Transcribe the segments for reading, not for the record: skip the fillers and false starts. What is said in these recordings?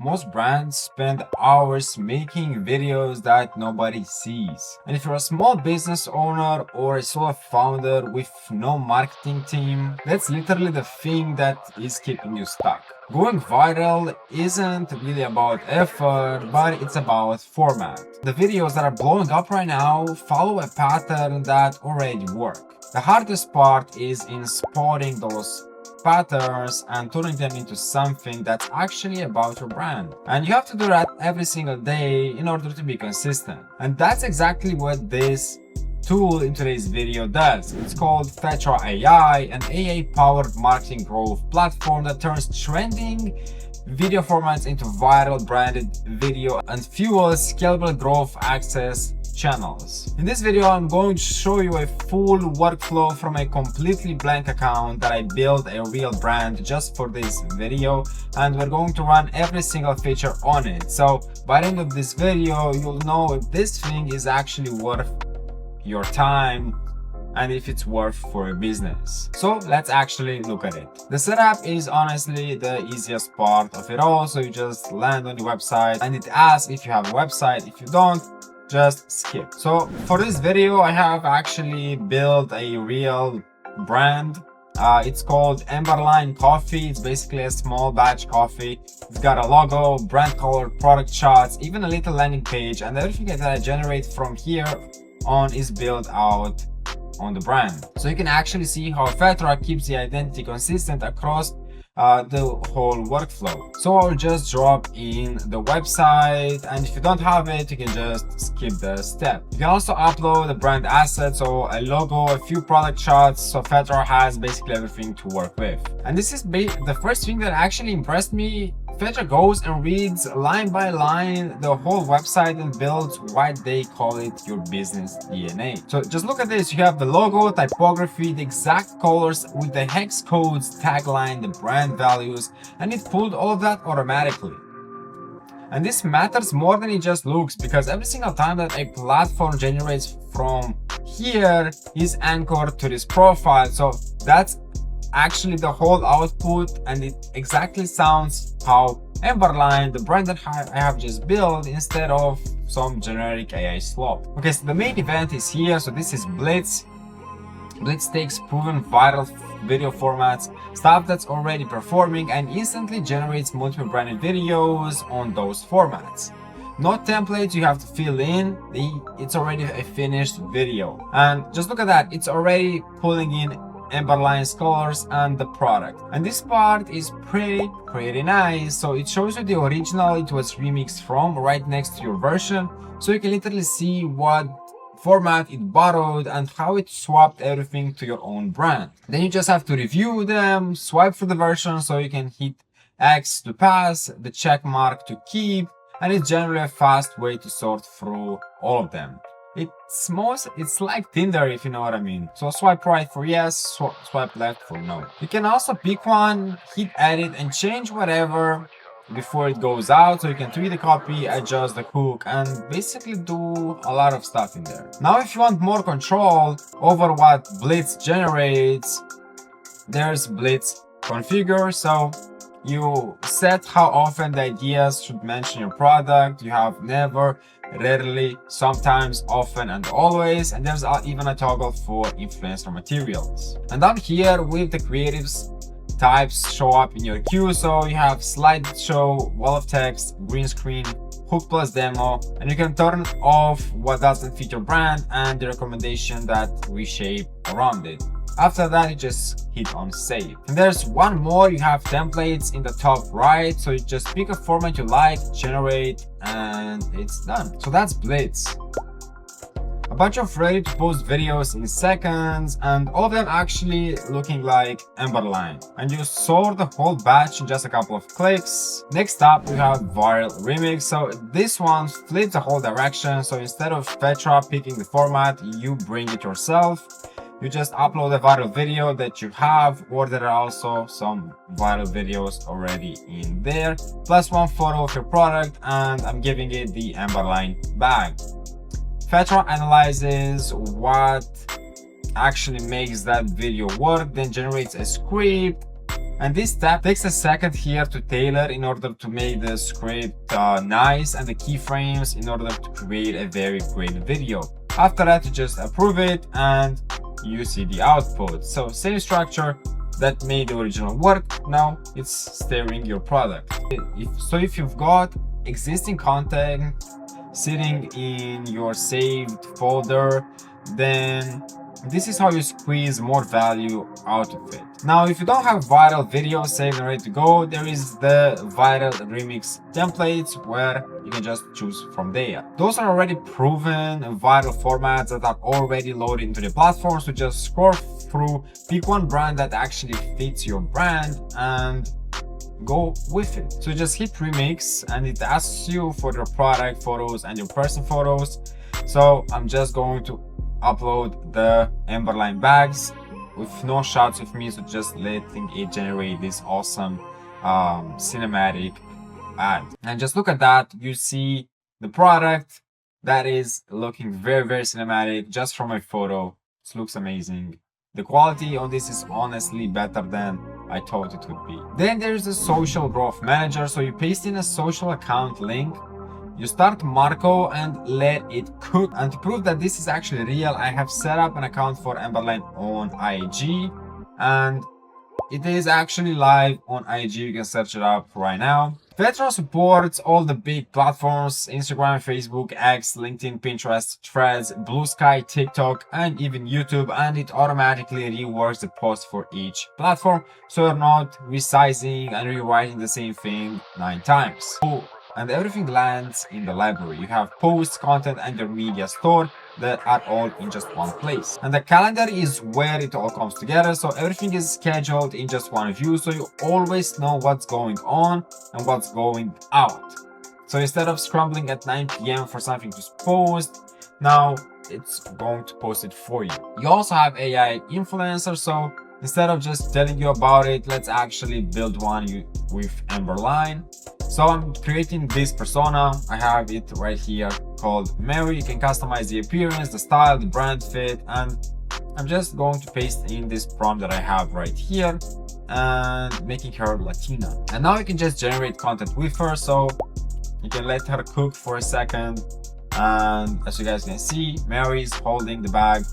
Most brands spend hours making videos that nobody sees. And if you're a small business owner or a solo founder with no marketing team, that's literally the thing that is keeping you stuck. Going viral isn't really about effort, but it's about format. The videos that are blowing up right now follow a pattern that already works. The hardest part is in spotting those patterns and turning them into something that's actually about your brand. And you have to do that every single day in order to be consistent. And that's exactly what this tool in today's video does. It's called Fetra AI, an AI-powered marketing growth platform that turns trending video formats into viral branded video and fuels scalable growth access channels. In this video, I'm going to show you a full workflow from a completely blank account that I built a real brand just for this video, and we're going to run every single feature on it. So by the end of this video, you'll know if this thing is actually worth your time and if it's worth for a business. So let's actually look at it. The setup is honestly the easiest part of it all. So you just land on the website and it asks if you have a website. If you don't, just skip. So for this video, I have actually built a real brand. It's called Emberline Coffee. It's basically a small batch coffee. It's got a logo, brand color, product shots, even a little landing page, and everything that I generate from here on is built out on the brand. So you can actually see how Fetra keeps the identity consistent across the whole workflow. So I'll just drop in the website, and if you don't have it, you can just skip the step. You can also upload the brand assets, so a logo, a few product shots. So Fetra has basically everything to work with. And this is the first thing that actually impressed me. Fetra goes and reads line by line the whole website and builds what they call it your business DNA. So just look at this. You have the logo, typography, the exact colors with the hex codes, tagline, the brand values, and it pulled all of that automatically. And this matters more than it just looks, because every single time that a platform generates from here is anchored to this profile. So that's actually the whole output, and it exactly sounds how Emberline, the brand that I have just built, instead of some generic AI slop. Okay, so the main event is here. So this is Blitz. Blitz takes proven viral video formats, stuff that's already performing, and instantly generates multiple branded videos on those formats. No templates you have to fill in, it's already a finished video. And just look at that, it's already pulling in Emberline's colors and the product. And this part is pretty nice. So it shows you the original it was remixed from right next to your version. So you can literally see what format it borrowed and how it swapped everything to your own brand. Then you just have to review them, swipe through the version, so you can hit X to pass, the check mark to keep, and it's generally a fast way to sort through all of them. It's like Tinder, if you know what I mean. So swipe right for yes, swipe left for no. You can also pick one, hit edit, and change whatever before it goes out. So you can tweak the copy, adjust the hook, and basically do a lot of stuff in there. Now if you want more control over what Blitz generates, there's Blitz configure. So you set how often the ideas should mention your product. You have never, rarely, sometimes, often, and always. And there's even a toggle for influencer materials. And down here with the creatives, types show up in your queue. So you have slideshow, wall of text, green screen, hook plus demo, and you can turn off what doesn't fit your brand and the recommendation that we shape around it. After that, you just hit on save. And there's one more. You have templates in the top right. So you just pick a format you like, generate, and it's done. So that's Blitz. A bunch of ready to post videos in seconds, and all of them actually looking like Emberline. And you sort the whole batch in just a couple of clicks. Next up, we have Viral Remix. So this one flips the whole direction. So instead of Fetra picking the format, you bring it yourself. You just upload a viral video that you have, or there are also some viral videos already in there, plus one photo of your product, and I'm giving it the Emberline bag. Fetra analyzes what actually makes that video work, then generates a script, And this step takes a second here to tailor in order to make the script nice and the keyframes in order to create a very great video. After that, you just approve it and you see the output. So same structure that made the original work, now it's steering your product. If you've got existing content sitting in your saved folder, then this is how you squeeze more value out of it. Now, if you don't have viral videos saved and ready to go, there is the viral remix templates where you can just choose from there. Those are already proven viral formats that are already loaded into the platform. So just scroll through, pick one brand that actually fits your brand and go with it. So just hit remix and it asks you for your product photos and your person photos. So I'm just going to upload the Emberline bags with no shots of me, so just letting it generate this awesome cinematic ad. And just look at that, you see the product that is looking very cinematic just from a photo. It looks amazing. The quality on this is honestly better than I thought it would be. Then there's the social growth manager. So you paste in a social account link, you start Marco and let it cook. And to prove that this is actually real, I have set up an account for Emberline on IG and it is actually live on IG. You can search it up right now. Fetra supports all the big platforms: Instagram, Facebook, X, LinkedIn, Pinterest, Threads, Blue Sky, TikTok, and even YouTube. And it automatically reworks the post for each platform, so you're not resizing and rewriting the same thing 9 times. And everything lands in the library. You have posts, content, and your media store that are all in just one place. And the calendar is where it all comes together. So everything is scheduled in just one view. So you always know what's going on and what's going out. So instead of scrambling at 9 p.m. for something to post, now it's going to post it for you. You also have AI influencers. So instead of just telling you about it, let's actually build one with Emberline. So I'm creating this persona. I have it right here called Mary. You can customize the appearance, the style, the brand fit, and I'm just going to paste in this prompt that I have right here and making her Latina. And now you can just generate content with her. So you can let her cook for a second. And as you guys can see, Mary is holding the bag,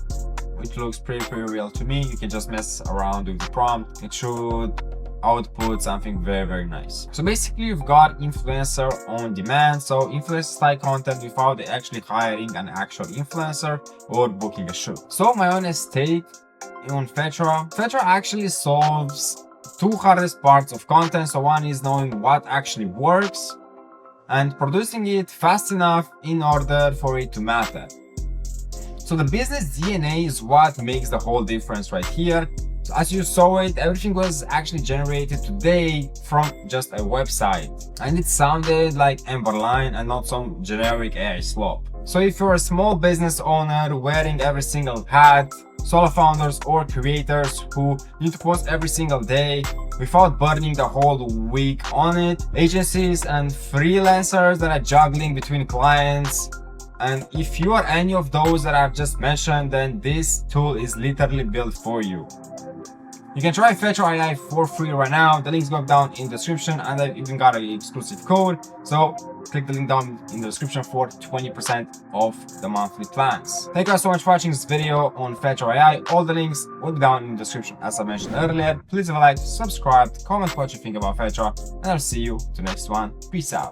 which looks pretty real to me. You can just mess around with the prompt. It should output something very nice. So basically you've got influencer on demand. So influencers style content without actually hiring an actual influencer or booking a shoot. So my honest take on Fetra actually solves 2 hardest parts of content. So one is knowing what actually works and producing it fast enough in order for it to matter. So the business DNA is what makes the whole difference right here. So as you saw it, everything was actually generated today from just a website. And it sounded like Emberline and not some generic AI slop. So if you're a small business owner wearing every single hat, solo founders or creators who need to post every single day without burning the whole week on it, agencies and freelancers that are juggling between clients, and if you are any of those that I've just mentioned, then this tool is literally built for you. You can try Fetra AI for free right now. The links go down in the description and I've even got an exclusive code. So click the link down in the description for 20% off the monthly plans. Thank you guys so much for watching this video on Fetra AI. All the links will be down in the description as I mentioned earlier. Please leave a like, subscribe, comment what you think about Fetra, and I'll see you to the next one. Peace out.